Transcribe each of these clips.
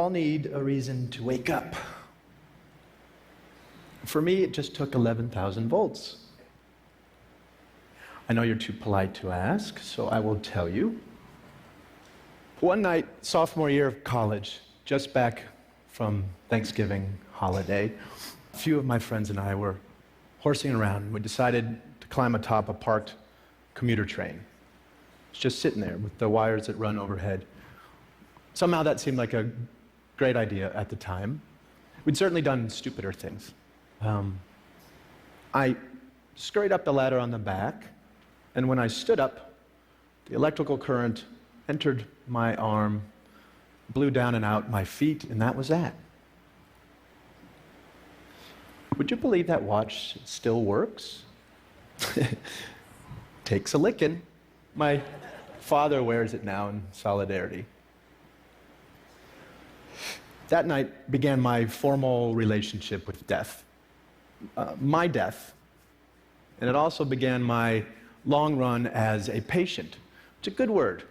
all need a reason to wake up. For me, it just took 11,000 volts. I know you're too polite to ask, so I will tell you. One night, sophomore year of college, just back from Thanksgiving holiday, a few of my friends and I were horsing around. We decided to climb atop a parked commuter train. It's just sitting there with the wires that run overhead. Somehow that seemed like a great idea at the time. We'd certainly done stupider things. I scurried up the ladder on the back, and when I stood up, the electrical current entered my arm, blew down and out my feet, and that was that. Would you believe that watch still works? Takes a licking. My father wears it now in solidarity. That night began my formal relationship with death. My death. And it also began my long run as a patient. It's a good word.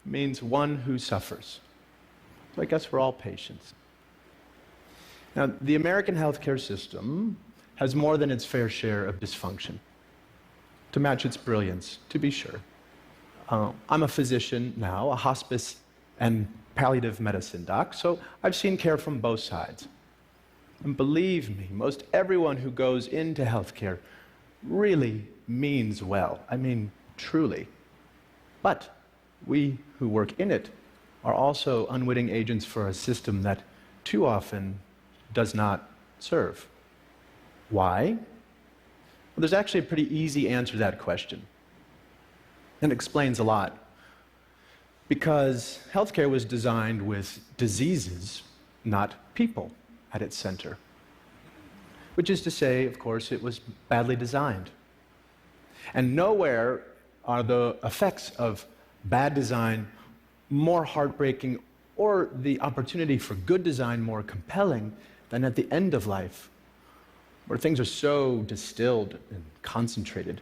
It means one who suffers. So I guess we're all patients. Now, the American healthcare system has more than its fair share of dysfunction. To match its brilliance, to be sure. I'm a physician now, a hospice and palliative medicine doc, so I've seen care from both sides. And believe me, most everyone who goes into healthcare really means well. I mean, truly. But we who work in it are also unwitting agents for a system that too often does not serve. Why? Well, there's actually a pretty easy answer to that question. And it explains a lot. Because healthcare was designed with diseases, not people, at its center. Which is to say, of course, it was badly designed. And nowhere are the effects of bad design more heartbreaking or the opportunity for good design more compelling than at the end of life, where things are so distilled and concentrated.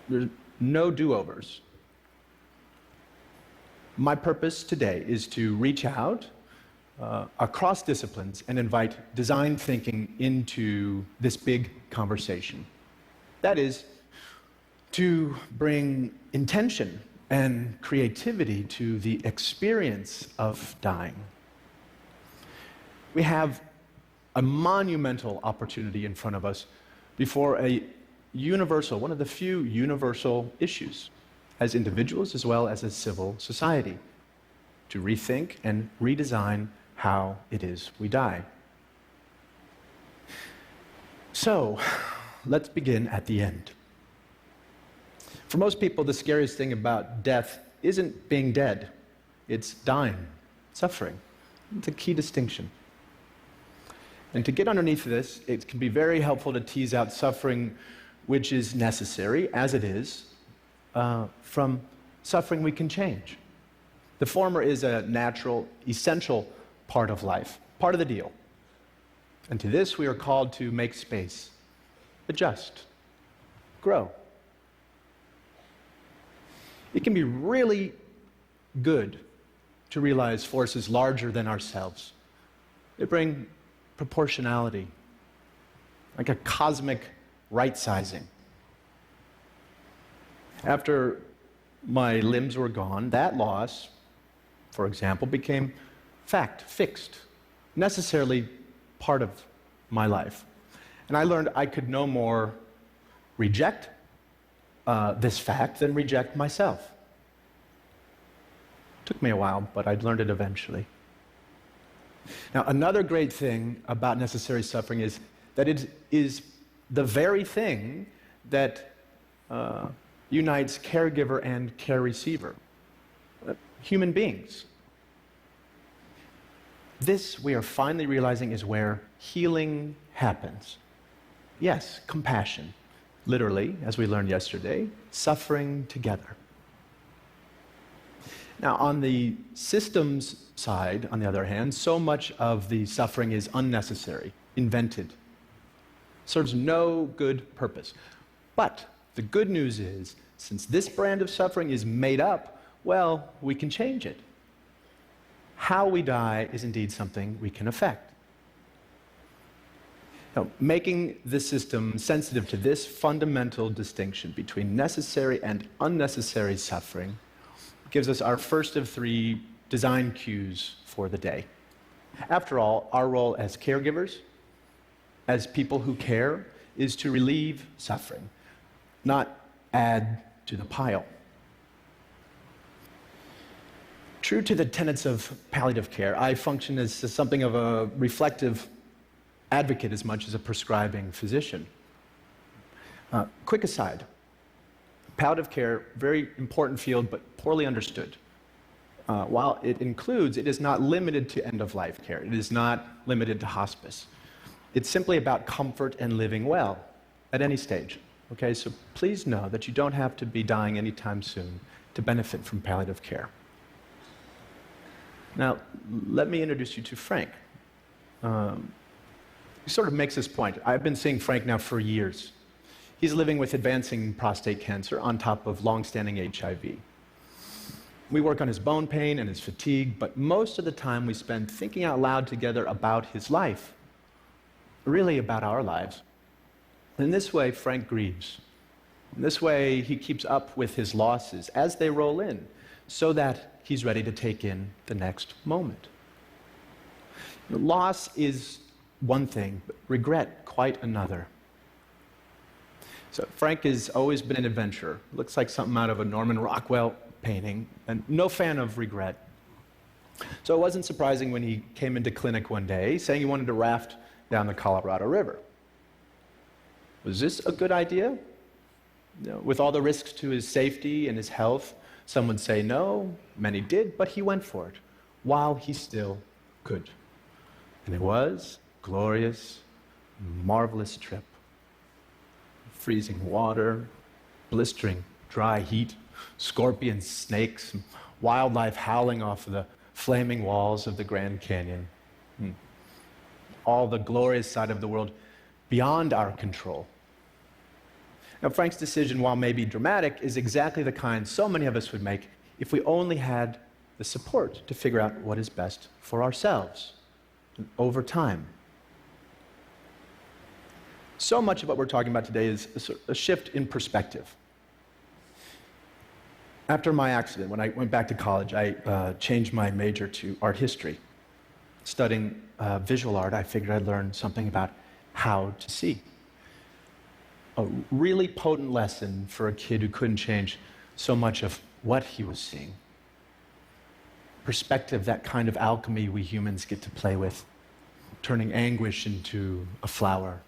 There's no do-overs. My purpose today is to reach out across disciplines and invite design thinking into this big conversation. That is, to bring intention and creativity to the experience of dying. We have a monumental opportunity in front of us before a universal, one of the few universal issues, as individuals as well as a civil society, to rethink and redesign how it is we die. So, let's begin at the end. For most people, the scariest thing about death isn't being dead, it's dying, suffering. It's a key distinction. And to get underneath this, it can be very helpful to tease out suffering which is necessary, as it is, from suffering we can change. The former is a natural, essential part of life, part of the deal. And to this we are called to make space, adjust, grow. It can be really good to realize forces larger than ourselves. They bring proportionality, like a cosmic right-sizing. After my limbs were gone, that loss, for example, became fact, fixed, necessarily part of my life. And I learned I could no more reject this fact than reject myself. Took me a while, but I'd learned it eventually. Now, another great thing about necessary suffering is that it is the very thing that unites caregiver and care receiver, human beings. This, we are finally realizing, is where healing happens. Yes, compassion. Literally, as we learned yesterday, suffering together. Now, on the systems side, on the other hand, so much of the suffering is unnecessary, invented, serves no good purpose. But the good news is, since this brand of suffering is made up, well, we can change it. how we die is indeed something we can affect. Now, making the system sensitive to this fundamental distinction between necessary and unnecessary suffering gives us our first of 3 design cues for the day. After all, our role as caregivers, as people who care, is to relieve suffering, not add to the pile. True to the tenets of palliative care, I function as something of a reflective advocate as much as a prescribing physician. Quick aside, palliative care, very important field, but poorly understood. While it includes, it is not limited to end-of-life care. It is not limited to hospice. It's simply about comfort and living well at any stage. Okay, so please know that you don't have to be dying anytime soon to benefit from palliative care. Now, let me introduce you to Frank. He sort of makes this point. I've been seeing Frank now for years. He's living with advancing prostate cancer on top of long-standing HIV. We work on his bone pain and his fatigue, but most of the time we spend thinking out loud together about his life, really about our lives. In this way, Frank grieves. In this way, he keeps up with his losses as they roll in, so that he's ready to take in the next moment. Loss is one thing, but regret quite another. So Frank has always been an adventurer. Looks like something out of a Norman Rockwell painting, and no fan of regret. So it wasn't surprising when he came into clinic one day saying he wanted to raft down the Colorado River. Was this a good idea? With all the risks to his safety and his health, some would say no, many did, but he went for it while he still could. And it was a glorious, marvelous trip. Freezing water, blistering dry heat, scorpions, snakes, wildlife howling off the flaming walls of the Grand Canyon. All the glorious side of the world beyond our control. Now, Frank's decision, while maybe dramatic, is exactly the kind so many of us would make if we only had the support to figure out what is best for ourselves over time. So much of what we're talking about today is a shift in perspective. After my accident, when I went back to college, I changed my major to art history. Studying visual art, I figured I'd learn something about how to see. A really potent lesson for a kid who couldn't change so much of what he was seeing. Perspective, that kind of alchemy we humans get to play with, turning anguish into a flower.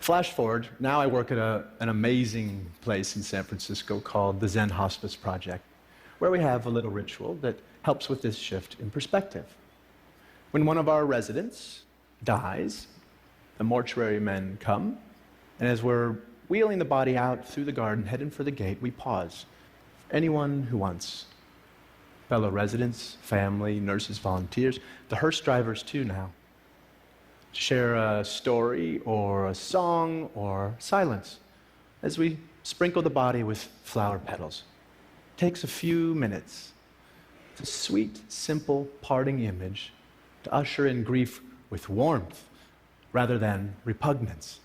Flash forward, now I work at an amazing place in San Francisco called the Zen Hospice Project, where we have a little ritual that helps with this shift in perspective. When one of our residents dies, the mortuary men come, and as we're wheeling the body out through the garden, heading for the gate, we pause. Anyone who wants. Fellow residents, family, nurses, volunteers, the hearse drivers too now. Share a story or a song or silence as we sprinkle the body with flower petals. It takes a few minutes. It's a sweet, simple parting image to usher in grief with warmth rather than repugnance.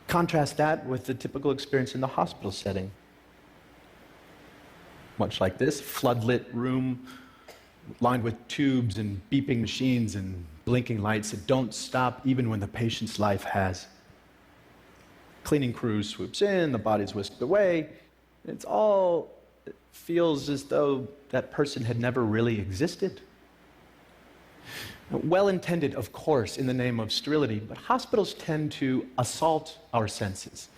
Contrast that with the typical experience in the hospital setting. Much like this, floodlit room lined with tubes and beeping machines and blinking lights that don't stop even when the patient's life has. Cleaning crew swoops in, the body's whisked away. It feels as though that person had never really existed. Well-intended, of course, in the name of sterility, but hospitals tend to assault our senses.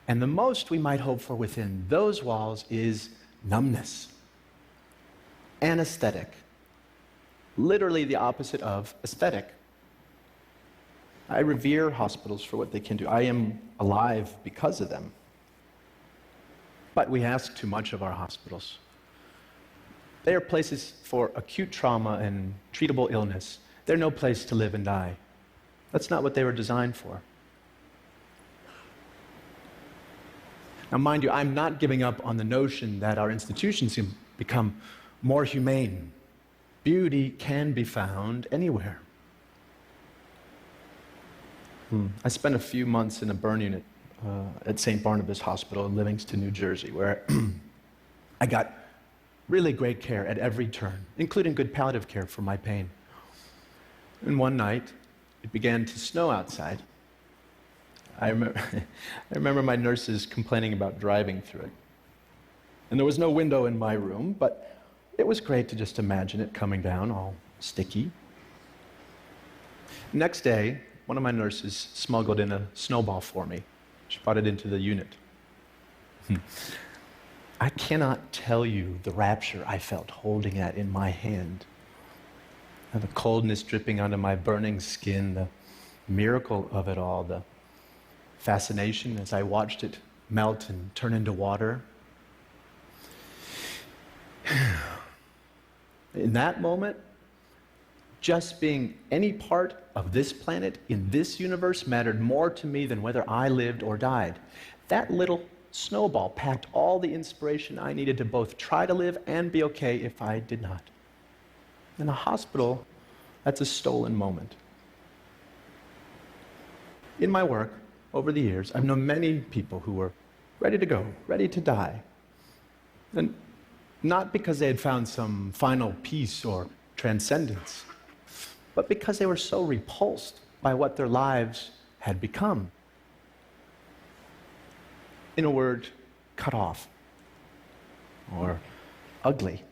And the most we might hope for within those walls is numbness. Anesthetic. Literally the opposite of aesthetic. I revere hospitals for what they can do. I am alive because of them. But we ask too much of our hospitals. They are places for acute trauma and treatable illness. They're no place to live and die. That's not what they were designed for. Now, mind you, I'm not giving up on the notion that our institutions can become more humane. Beauty can be found anywhere. I spent a few months in a burn unit at St. Barnabas Hospital in Livingston, New Jersey, where I got really great care at every turn, including good palliative care for my pain. And one night, it began to snow outside. I remember my nurses complaining about driving through it. And there was no window in my room, but it was great to just imagine it coming down all sticky. Next day, one of my nurses smuggled in a snowball for me. She brought it into the unit. I cannot tell you the rapture I felt holding it in my hand. And the coldness dripping onto my burning skin, the miracle of it all, the fascination as I watched it melt and turn into water. In that moment, just being any part of this planet in this universe mattered more to me than whether I lived or died. That little snowball packed all the inspiration I needed to both try to live and be okay if I did not. In a hospital, that's a stolen moment. In my work, over the years, I've known many people who were ready to go, ready to die. And not because they had found some final peace or transcendence, but because they were so repulsed by what their lives had become. In a word, cut off or ugly.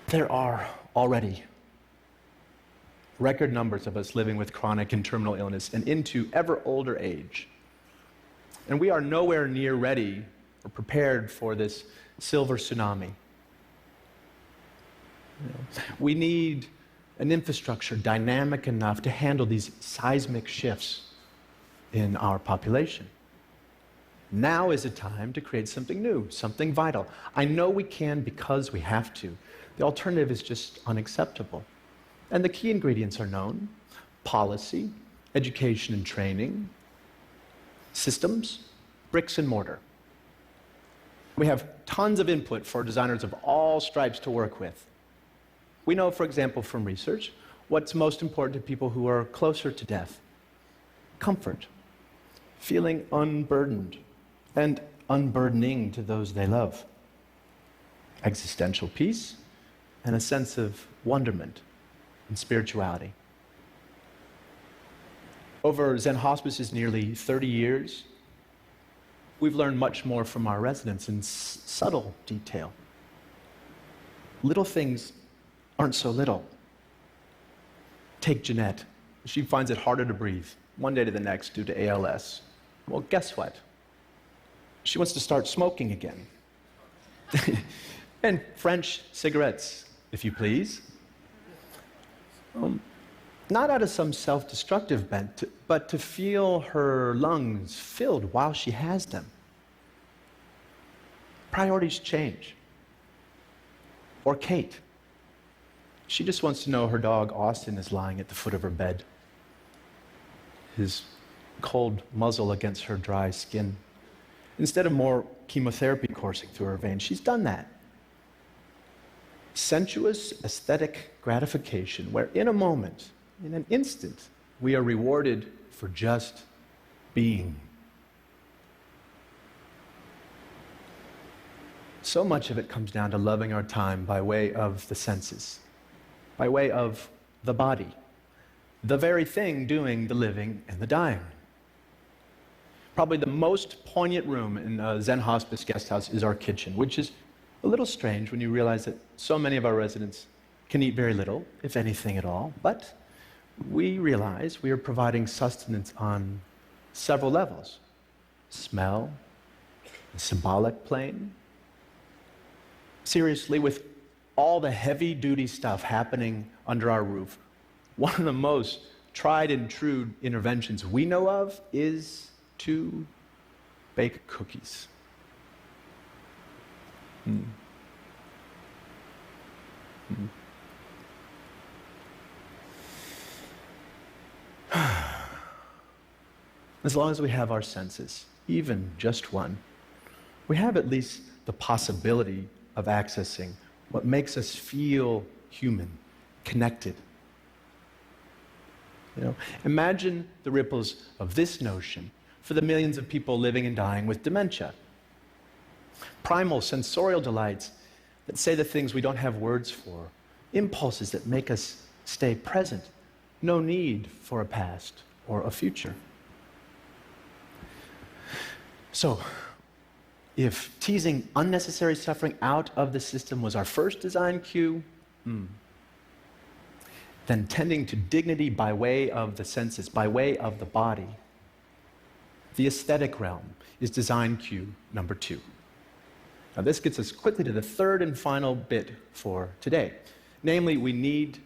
There are already record numbers of us living with chronic and terminal illness and into ever older age. And we are nowhere near ready or prepared for this silver tsunami. We need an infrastructure dynamic enough to handle these seismic shifts in our population. Now is a time to create something new, something vital. I know we can because we have to. The alternative is just unacceptable. And the key ingredients are known: policy, education and training, systems, bricks and mortar. We have tons of input for designers of all stripes to work with. We know, for example, from research, what's most important to people who are closer to death: comfort, feeling unburdened, and unburdening to those they love, existential peace, and a sense of wonderment and spirituality. Over Zen Hospice's nearly 30 years, we've learned much more from our residents in subtle detail. Little things aren't so little. Take Jeanette. She finds it harder to breathe one day to the next due to ALS. Well, guess what? She wants to start smoking again. And French cigarettes, if you please. Not out of some self-destructive bent, but to feel her lungs filled while she has them. Priorities change. Or Kate. She just wants to know her dog Austin is lying at the foot of her bed, his cold muzzle against her dry skin. Instead of more chemotherapy coursing through her veins, she's done that. Sensuous, aesthetic gratification, where in a moment, in an instant, we are rewarded for just being. So much of it comes down to loving our time by way of the senses, by way of the body, the very thing doing the living and the dying. Probably the most poignant room in a Zen Hospice guest house is our kitchen, which is a little strange when you realize that so many of our residents can eat very little, if anything at all, but we realize we are providing sustenance on several levels: smell, the symbolic plane. Seriously, with all the heavy-duty stuff happening under our roof, one of the most tried and true interventions we know of is to bake cookies. As long as we have our senses, even just one, we have at least the possibility of accessing what makes us feel human, connected. Imagine the ripples of this notion for the millions of people living and dying with dementia. Primal sensorial delights that say the things we don't have words for, impulses that make us stay present, no need for a past or a future. So, if teasing unnecessary suffering out of the system was our first design cue, then tending to dignity by way of the senses, by way of the body, the aesthetic realm is design cue number 2. Now this gets us quickly to the third and final bit for today. Namely, we need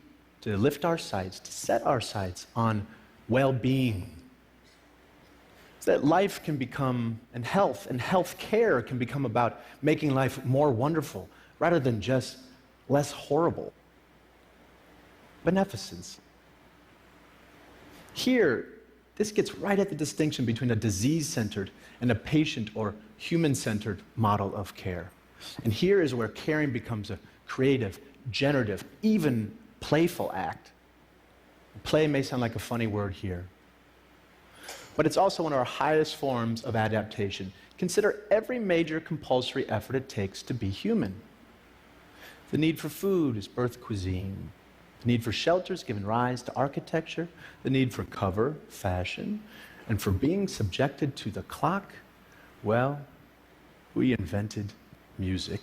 to lift our sights, to set our sights on well-being, so that life can become, and health care can become about making life more wonderful rather than just less horrible. Beneficence. Here, this gets right at the distinction between a disease-centered and a patient or human-centered model of care. And here is where caring becomes a creative, generative, even playful act. Play may sound like a funny word here, but it's also one of our highest forms of adaptation. Consider every major compulsory effort it takes to be human. The need for food is birth cuisine. The need for shelter has given rise to architecture. The need for cover, fashion. And for being subjected to the clock, well, we invented music.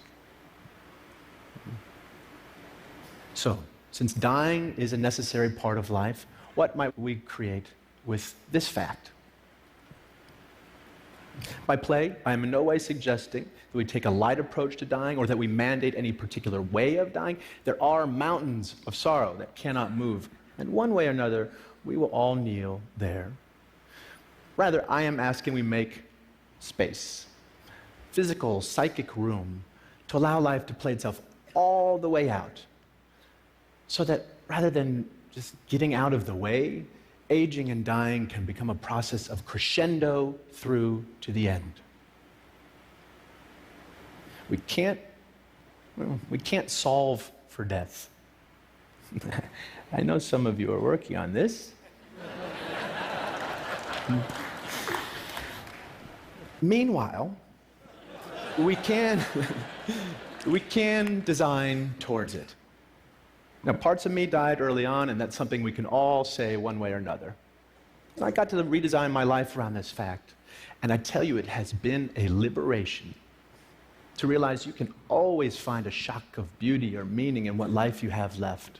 So, since dying is a necessary part of life, what might we create with this fact? By play, I am in no way suggesting that we take a light approach to dying or that we mandate any particular way of dying. There are mountains of sorrow that cannot move, and one way or another, we will all kneel there. Rather, I am asking we make space, physical, psychic room, to allow life to play itself all the way out, so that rather than just getting out of the way, aging and dying can become a process of crescendo through to the end. We can't solve for death. I know some of you are working on this. Meanwhile, we can design towards it. Now, parts of me died early on, and that's something we can all say one way or another. And I got to redesign my life around this fact, and I tell you, it has been a liberation to realize you can always find a shock of beauty or meaning in what life you have left.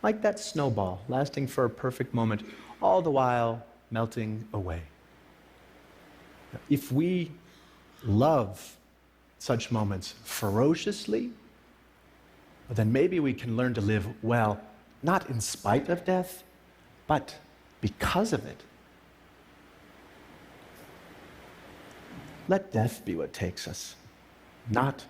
Like that snowball, lasting for a perfect moment, all the while melting away. If we love such moments ferociously, then maybe we can learn to live well, not in spite of death, but because of it. Let death be what takes us, not